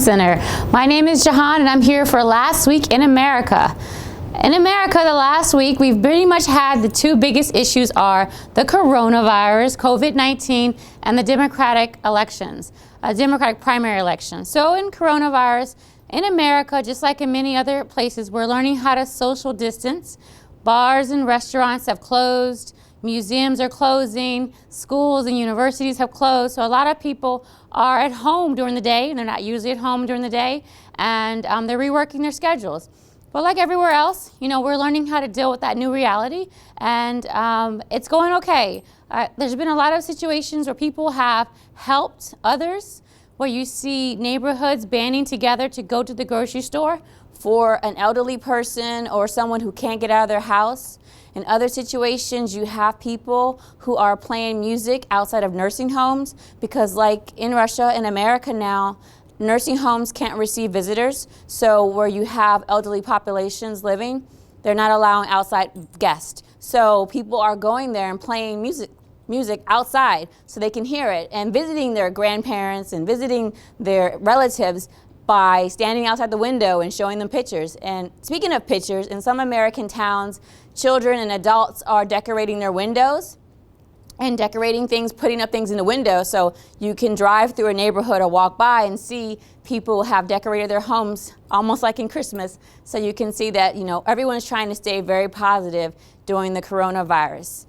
Center. My name is Jahan and I'm here for Last Week in America. In America, the last week, we've pretty much had the two biggest issues are the coronavirus, COVID-19, and the Democratic elections, Democratic primary elections. So in coronavirus, in America, just like in many other places, we're learning how to social distance. Bars and restaurants have closed, museums are closing, schools and universities have closed. So a lot of people are at home during the day, and they're not usually at home during the day, and they're reworking their schedules. But like everywhere else, we're learning how to deal with that new reality, and it's going okay. There's been a lot of situations where people have helped others, where you see neighborhoods banding together to go to the grocery store for an elderly person or someone who can't get out of their house. In other situations, you have people who are playing music outside of nursing homes because, like in Russia and America now, nursing homes can't receive visitors, so where you have elderly populations living, they're not allowing outside guests. So people are going there and playing music outside so they can hear it, and visiting their grandparents and visiting their relatives by standing outside the window and showing them pictures. And speaking of pictures, in some American towns, children and adults are decorating their windows and decorating things, putting up things in the window, so you can drive through a neighborhood or walk by and see people have decorated their homes almost like in Christmas. So you can see that everyone's trying to stay very positive during the coronavirus.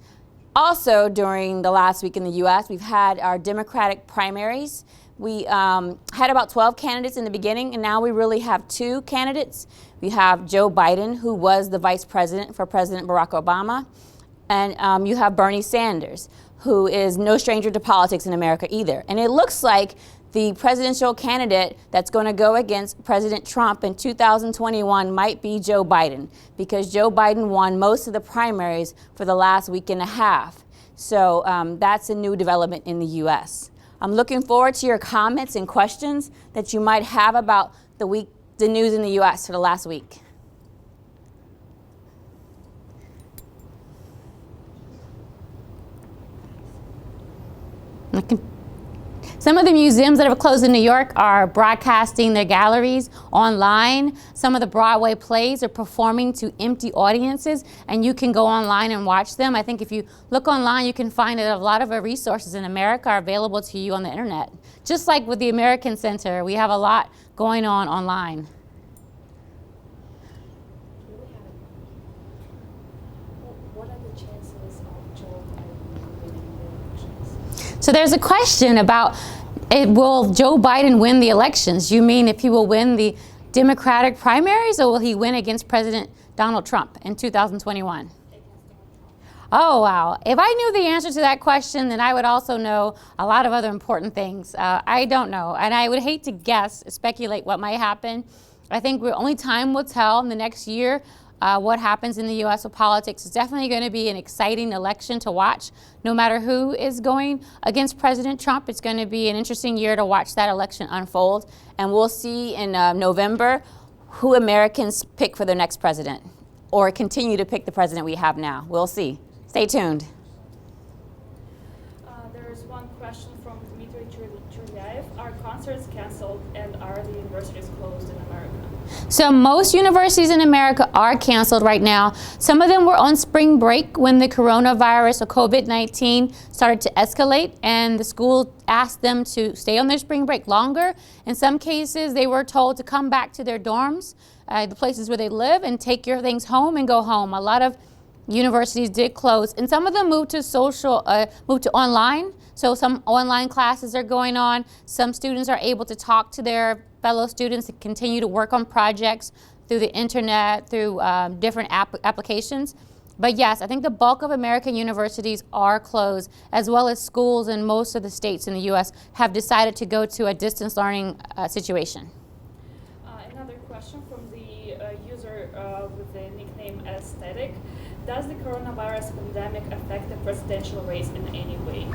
Also, during the last week in the U.S., we've had our Democratic primaries. We had about 12 candidates in the beginning, and now we really have two candidates. We have Joe Biden, who was the vice president for President Barack Obama, and you have Bernie Sanders, who is no stranger to politics in America either. And it looks like the presidential candidate that's going to go against President Trump in 2021 might be Joe Biden, because Joe Biden won most of the primaries for the last week and a half. So that's a new development in the U.S. I'm looking forward to your comments and questions that you might have about the news in the U.S. for the last week. Some of the museums that have closed in New York are broadcasting their galleries online. Some of the Broadway plays are performing to empty audiences, and you can go online and watch them. I think if you look online, you can find that a lot of our resources in America are available to you on the internet. Just like with the American Center, we have a lot going on online. What are the chances of Joe Biden winning the elections? So there's a question about, will Joe Biden win the elections? You mean if he will win the Democratic primaries, or will he win against President Donald Trump in 2021? Oh, wow. If I knew the answer to that question, then I would also know a lot of other important things. I don't know, and I would hate to speculate what might happen. I think only time will tell in the next year what happens in the U.S. with politics. It's definitely going to be an exciting election to watch. No matter who is going against President Trump, it's going to be an interesting year to watch that election unfold. And we'll see in November who Americans pick for their next president, or continue to pick the president we have now. We'll see. Stay tuned. There is one question from Dmitry Churyaev. Are concerts canceled, and are the universities closed in America? So most universities in America are canceled right now. Some of them were on spring break when the coronavirus or COVID-19 started to escalate, and the school asked them to stay on their spring break longer. In some cases, they were told to come back to their dorms, the places where they live, and take your things home and go home. A lot of universities did close, and some of them moved to online. So some online classes are going on. Some students are able to talk to their fellow students and continue to work on projects through the internet, through different applications. But yes, I think the bulk of American universities are closed, as well as schools in most of the states in the U.S. have decided to go to a distance learning situation. Another question from the user with the nickname Aesthetic. Does the coronavirus pandemic affect the presidential race in any way?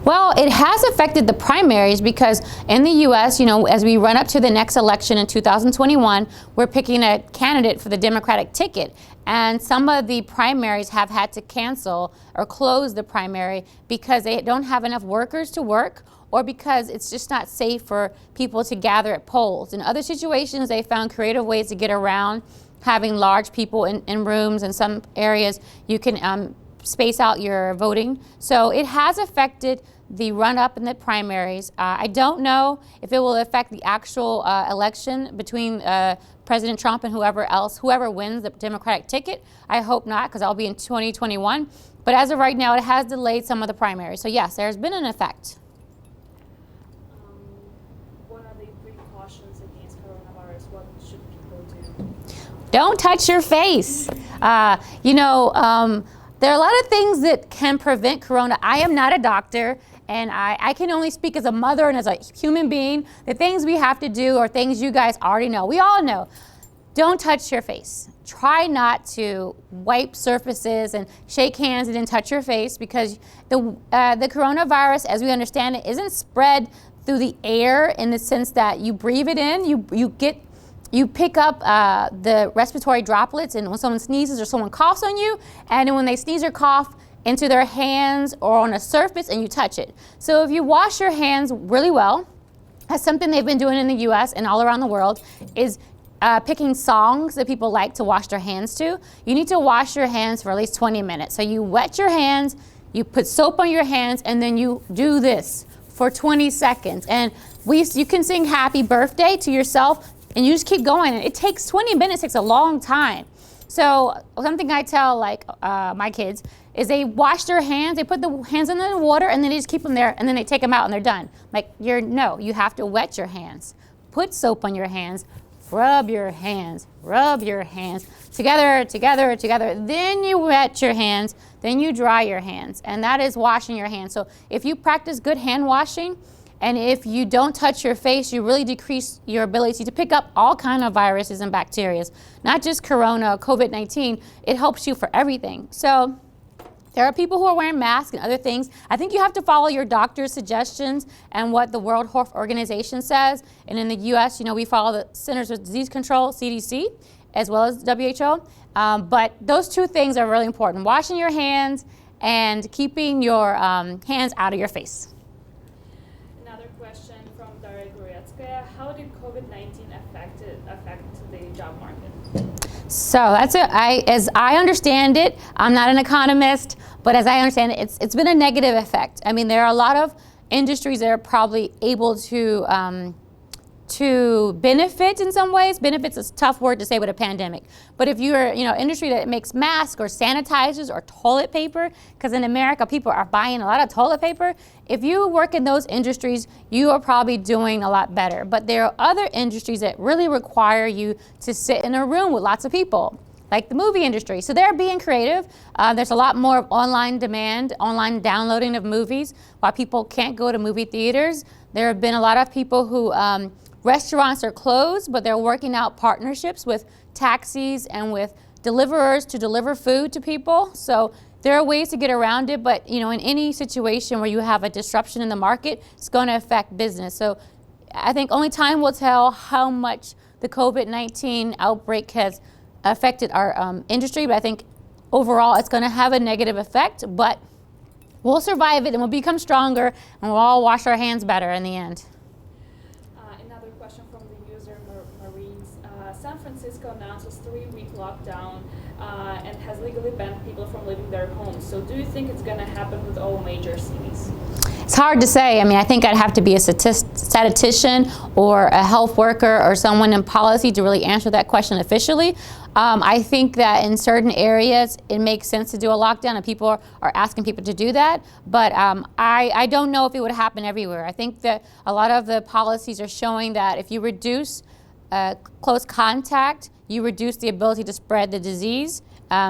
Well, it has affected the primaries because in the U.S., as we run up to the next election in 2021, we're picking a candidate for the Democratic ticket. And some of the primaries have had to cancel or close the primary because they don't have enough workers to work, or because it's just not safe for people to gather at polls. In other situations, they found creative ways to get around having large people in rooms. In some areas, you can space out your voting. So it has affected the run-up in the primaries. I don't know if it will affect the actual election between President Trump and whoever wins the Democratic ticket. I hope not, because I'll be in 2021. But as of right now, it has delayed some of the primaries. So yes, there's been an effect. What are the precautions against coronavirus? What should people do? Don't touch your face. There are a lot of things that can prevent corona. I am not a doctor, and I can only speak as a mother and as a human being. The things we have to do are things you guys already know. We all know. Don't touch your face. Try not to wipe surfaces and shake hands and then touch your face, because the coronavirus, as we understand it, isn't spread through the air in the sense that you breathe it in, you pick up the respiratory droplets, and when someone sneezes or someone coughs on you, and then when they sneeze or cough into their hands or on a surface and you touch it. So if you wash your hands really well, that's something they've been doing in the US and all around the world, is picking songs that people like to wash their hands to. You need to wash your hands for at least 20 minutes. So you wet your hands, you put soap on your hands, and then you do this for 20 seconds. And you can sing happy birthday to yourself, and you just keep going. It takes 20 minutes, takes a long time. So something I tell my kids is they wash their hands, they put the hands in the water, and then they just keep them there, and then they take them out and they're done. No, you have to wet your hands. Put soap on your hands, rub your hands together. Then you wet your hands, then you dry your hands, and that is washing your hands. So if you practice good hand washing, and if you don't touch your face, you really decrease your ability to pick up all kinds of viruses and bacteria, not just corona, COVID-19. It helps you for everything. So there are people who are wearing masks and other things. I think you have to follow your doctor's suggestions and what the World Health Organization says. And in the US, we follow the Centers for Disease Control, CDC, as well as WHO. But those two things are really important: washing your hands and keeping your hands out of your face. Question from Daria Goretskaya: how did COVID-19 affect the job market? So as I understand it, I'm not an economist, but as I understand it, it's been a negative effect. I mean, there are a lot of industries that are probably able to benefit in some ways. Benefit's a tough word to say with a pandemic. But if you're, industry that makes masks or sanitizers or toilet paper, because in America people are buying a lot of toilet paper, if you work in those industries, you are probably doing a lot better. But there are other industries that really require you to sit in a room with lots of people, like the movie industry. So they're being creative. There's a lot more online demand, online downloading of movies, while people can't go to movie theaters. There have been a lot of people who restaurants are closed, but they're working out partnerships with taxis and with deliverers to deliver food to people. So there are ways to get around it, but in any situation where you have a disruption in the market, it's going to affect business. So I think only time will tell how much the COVID-19 outbreak has affected our industry, but I think overall it's going to have a negative effect, but we'll survive it and we'll become stronger, and we'll all wash our hands better in the end. Question from the user Marines. San Francisco announces 3-week lockdown and has legally banned people from leaving their homes. So do you think it's going to happen with all major cities? It's hard to say. I mean, I think I'd have to be a statistician or a health worker or someone in policy to really answer that question officially. I think that in certain areas it makes sense to do a lockdown, and people are asking people to do that. But I don't know if it would happen everywhere. I think that a lot of the policies are showing that if you reduce close contact, you reduce the ability to spread the disease.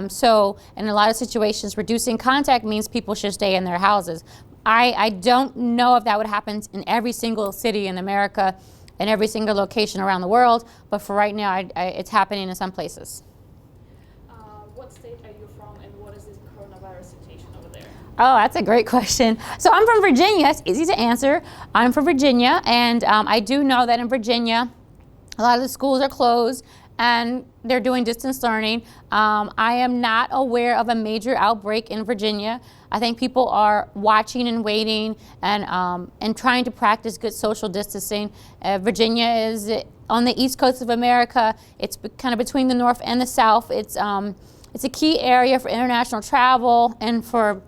So in a lot of situations, reducing contact means people should stay in their houses. I don't know if that would happen in every single city in America and every single location around the world, but for right now, it's happening in some places. What state are you from, and what is the coronavirus situation over there? Oh, that's a great question. So I'm from Virginia. It's easy to answer. I'm from Virginia, and I do know that in Virginia, a lot of the schools are closed, and they're doing distance learning. I am not aware of a major outbreak in Virginia. I think people are watching and waiting and trying to practice good social distancing. Virginia is on the east coast of America. It's kind of between the north and the south. It's a key area for international travel and for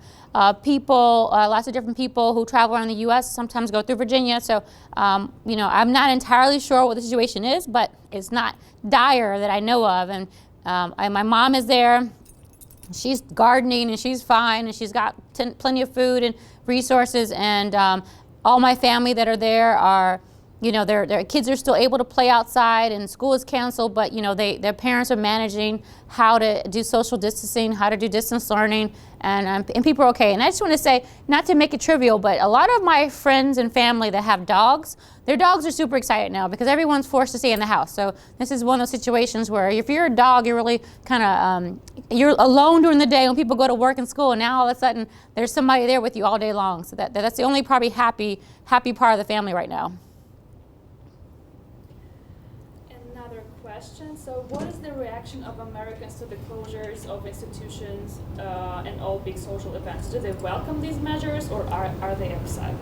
people, lots of different people who travel around the U.S. sometimes go through Virginia. So, you know, I'm not entirely sure what the situation is, but it's not dire that I know of. And my mom is there. She's gardening and she's fine, and she's got plenty of food and resources. And all my family that are there are, you know, their kids are still able to play outside, and school is canceled, but you know, their parents are managing how to do social distancing, how to do distance learning, and people are okay. And I just want to say, not to make it trivial, but a lot of my friends and family that have dogs, their dogs are super excited now because everyone's forced to stay in the house. So this is one of those situations where if you're a dog, you're really kind of, you're alone during the day when people go to work and school, and now all of a sudden there's somebody there with you all day long. So that's the only probably happy part of the family right now. So what is the reaction of Americans to the closures of institutions and all big social events? Do they welcome these measures, or are they upset?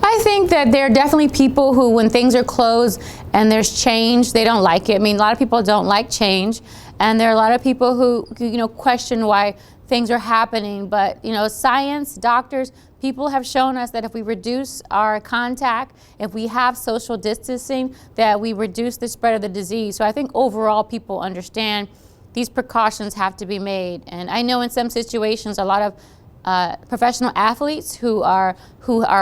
I think that there are definitely people who, when things are closed and there's change, they don't like it. I mean, a lot of people don't like change, and there are a lot of people who, you know, question why things are happening. But, you know, science, doctors, people have shown us that if we reduce our contact, if we have social distancing, that we reduce the spread of the disease. So I think overall people understand these precautions have to be made. And I know in some situations, a lot of professional athletes who are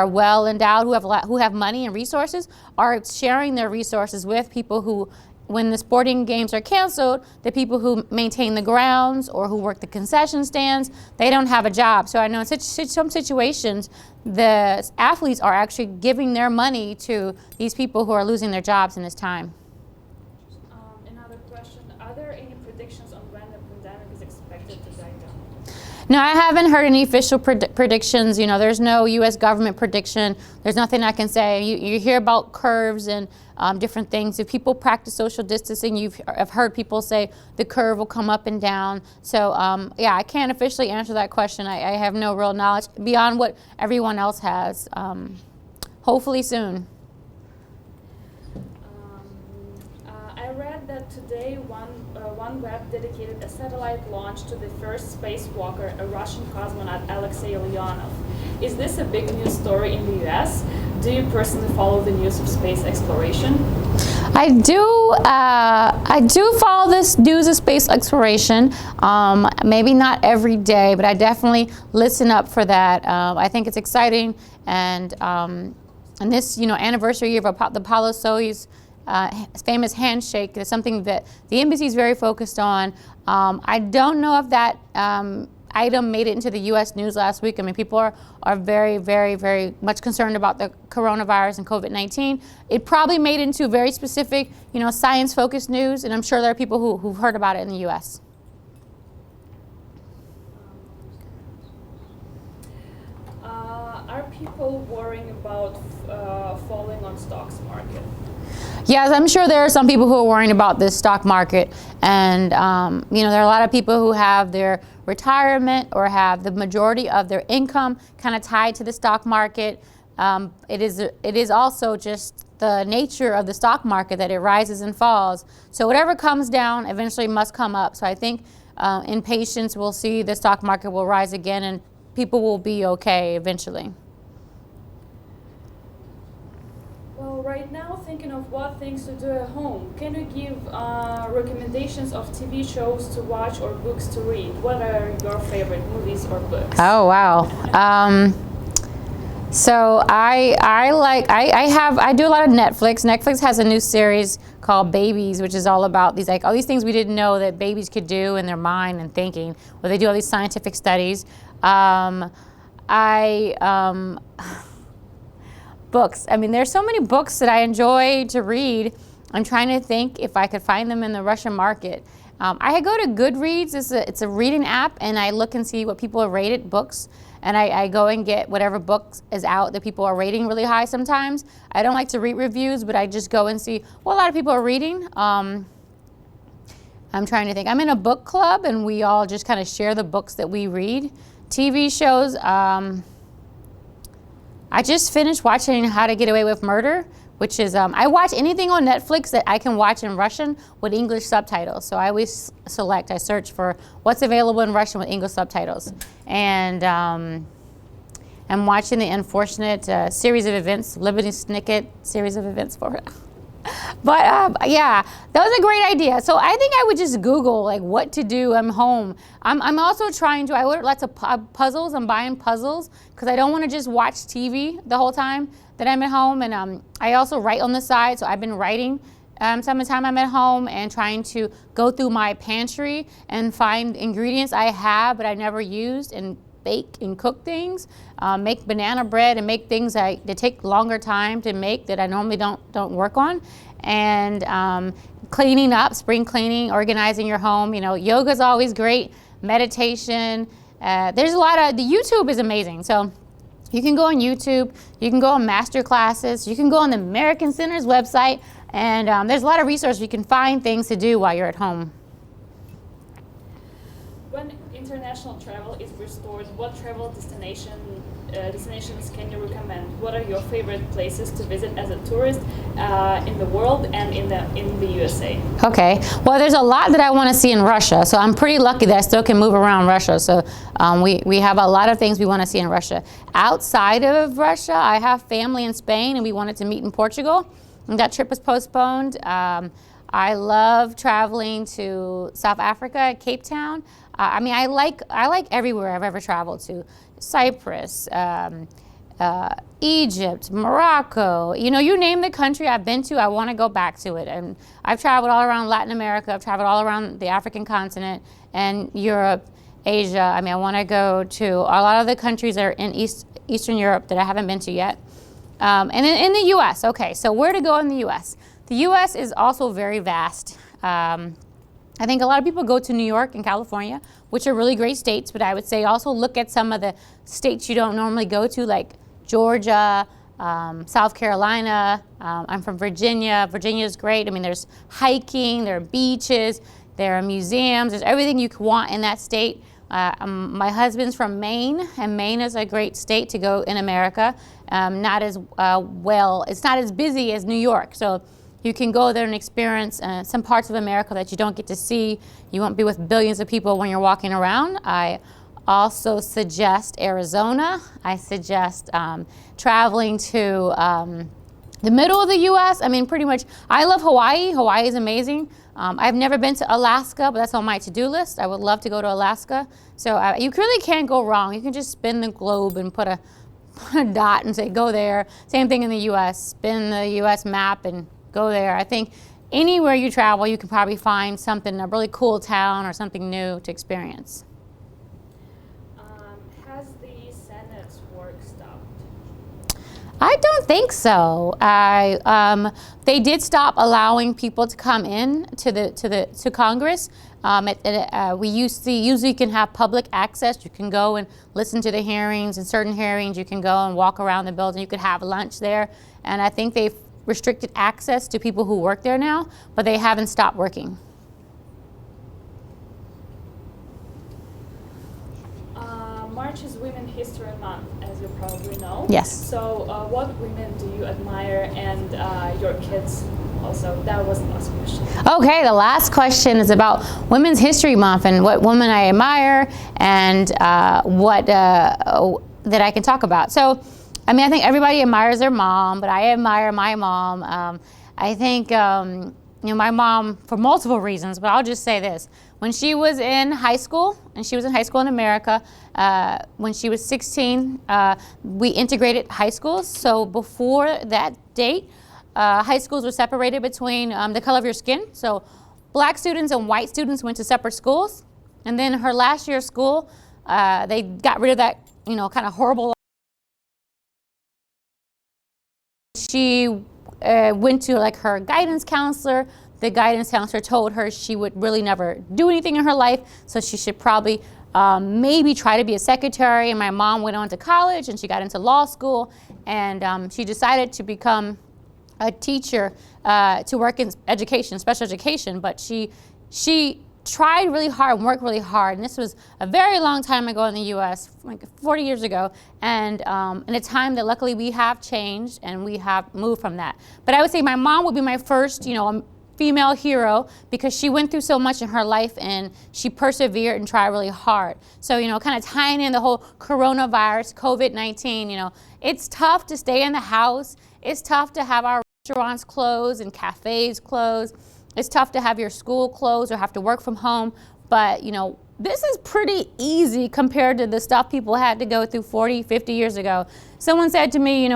well endowed, who have money and resources, are sharing their resources with people who, when the sporting games are canceled, the people who maintain the grounds or who work the concession stands, they don't have a job. So I know in some situations, the athletes are actually giving their money to these people who are losing their jobs in this time. Another question, are there any predictions on when the pandemic is expected to die down? No, I haven't heard any official predictions. You know, there's no U.S. government prediction. There's nothing I can say. You hear about curves and different things. If people practice social distancing, I've heard people say the curve will come up and down. So, yeah, I can't officially answer that question. I have no real knowledge beyond what everyone else has. Hopefully soon. I read that today one web dedicated a satellite launch to the first spacewalker, a Russian cosmonaut, Alexei Leonov. Is this a big news story in the U.S.? Do you personally follow the news of space exploration? I do follow this news of space exploration. Maybe not every day, but I definitely listen up for that. I think it's exciting, and this, you know, anniversary year of the Apollo-Soyuz famous handshake is something that the embassy is very focused on. I don't know if that item made it into the U.S. news last week. I mean, people are very, very, very much concerned about the coronavirus and COVID-19. It probably made it into very specific, you know, science-focused news, and I'm sure there are people who've heard about it in the U.S. Are people worrying about falling on stocks market? Yes, I'm sure there are some people who are worrying about this stock market, and you know, there are a lot of people who have their retirement or have the majority of their income kind of tied to the stock market. It is also just the nature of the stock market that it rises and falls. So whatever comes down eventually must come up. So I think in patience we'll see the stock market will rise again, and people will be okay eventually. Right now, thinking of what things to do at home. Can you give recommendations of TV shows to watch or books to read? What are your favorite movies or books? Oh wow! So I do a lot of Netflix. Netflix has a new series called Babies, which is all about these all these things we didn't know that babies could do in their mind and thinking. Where they do all these scientific studies. Books. I mean, there's so many books that I enjoy to read. I'm trying to think if I could find them in the Russian market. I go to Goodreads. It's a reading app, and I look and see what people have rated books, and I go and get whatever book is out that people are rating really high sometimes. I don't like to read reviews, but I just go and see what a lot of people are reading. I'm trying to think. I'm in a book club, and we all just kind of share the books that we read. TV shows. I just finished watching How to Get Away with Murder, which is, I watch anything on Netflix that I can watch in Russian with English subtitles. So I always I search for what's available in Russian with English subtitles. And I'm watching the unfortunate series of events, Liberty Snicket series of events for it. But yeah, that was a great idea. So I think I would just Google like what to do. I'm home. I'm also trying to, I ordered lots of puzzles. I'm buying puzzles because I don't want to just watch TV the whole time that I'm at home. And I also write on the side. So I've been writing some of the time I'm at home and trying to go through my pantry and find ingredients I have but I never used and bake and cook things, make banana bread and make things that take longer time to make that I normally don't work on, and cleaning up, spring cleaning, organizing your home. You know, yoga is always great, meditation. There's a lot of, the YouTube is amazing. So you can go on YouTube, you can go on master classes, you can go on the American Center's website, and there's a lot of resources. You can find things to do while you're at home. When international travel is restored, what travel destinations can you recommend? What are your favorite places to visit as a tourist in the world and in the USA? Okay, well, there's a lot that I want to see in Russia, so I'm pretty lucky that I still can move around Russia. So we have a lot of things we want to see in Russia. Outside of Russia, I have family in Spain, and we wanted to meet in Portugal, and that trip was postponed. I love traveling to South Africa, Cape Town. I mean, I like everywhere I've ever traveled to. Cyprus, Egypt, Morocco. You know, you name the country I've been to, I want to go back to it. And I've traveled all around Latin America. I've traveled all around the African continent and Europe, Asia. I mean, I want to go to a lot of the countries that are in Eastern Europe that I haven't been to yet. And in the U.S., okay, so where to go in the U.S.? The U.S. is also very vast. I think a lot of people go to New York and California, which are really great states, but I would say also look at some of the states you don't normally go to, like Georgia, South Carolina. I'm from Virginia. Virginia is great. I mean, there's hiking, there are beaches, there are museums, there's everything you could want in that state. My husband's from Maine, and Maine is a great state to go in America. Not as well, it's not as busy as New York. So you can go there and experience some parts of America that you don't get to see. You won't be with billions of people when you're walking around. I also suggest Arizona. I suggest traveling to the middle of the U.S. I mean, pretty much, I love Hawaii. Hawaii is amazing. I've never been to Alaska, but that's on my to-do list. I would love to go to Alaska. So you really can't go wrong. You can just spin the globe and put a dot and say, go there. Same thing in the U.S. Spin the U.S. map and go there. I think anywhere you travel, you can probably find something, a really cool town or something new to experience. Has the Senate's work stopped? I don't think so. They did stop allowing people to come in to Congress. We usually can have public access. You can go and listen to the hearings. In certain hearings, you can go and walk around the building. You could have lunch there. And I think they've restricted access to people who work there now, but they haven't stopped working. March is Women's History Month, as you probably know. Yes. So what women do you admire, and your kids also? That was the last question. Okay, the last question is about Women's History Month and what women I admire and what that I can talk about. So, I mean, I think everybody admires their mom, but I admire my mom. I think, you know, my mom, for multiple reasons, but I'll just say this. When she was in high school, and she was in high school in America, when she was 16, we integrated high schools. So before that date, high schools were separated between the color of your skin. So black students and white students went to separate schools. And then her last year of school, they got rid of that, you know, kind of horrible. She went to like her guidance counselor. The guidance counselor told her she would really never do anything in her life, so she should probably maybe try to be a secretary. And my mom went on to college and she got into law school, and she decided to become a teacher to work in education, special education, but she she tried really hard and worked really hard, and this was a very long time ago in the U.S., like 40 years ago, and in a time that luckily we have changed and we have moved from that. But I would say my mom would be my first, female hero, because she went through so much in her life and she persevered and tried really hard. So, kind of tying in the whole coronavirus, COVID-19, it's tough to stay in the house. It's tough to have our restaurants closed and cafes closed. It's tough to have your school closed or have to work from home. But, this is pretty easy compared to the stuff people had to go through 40, 50 years ago. Someone said to me,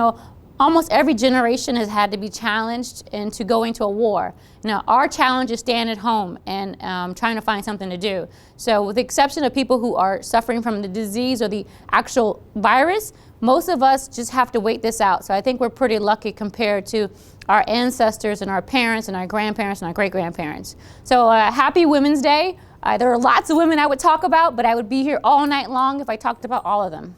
almost every generation has had to be challenged into going to a war. Now, our challenge is staying at home and trying to find something to do. So with the exception of people who are suffering from the disease or the actual virus, most of us just have to wait this out. So I think we're pretty lucky compared to our ancestors and our parents and our grandparents and our great-grandparents. So happy Women's Day. There are lots of women I would talk about, but I would be here all night long if I talked about all of them.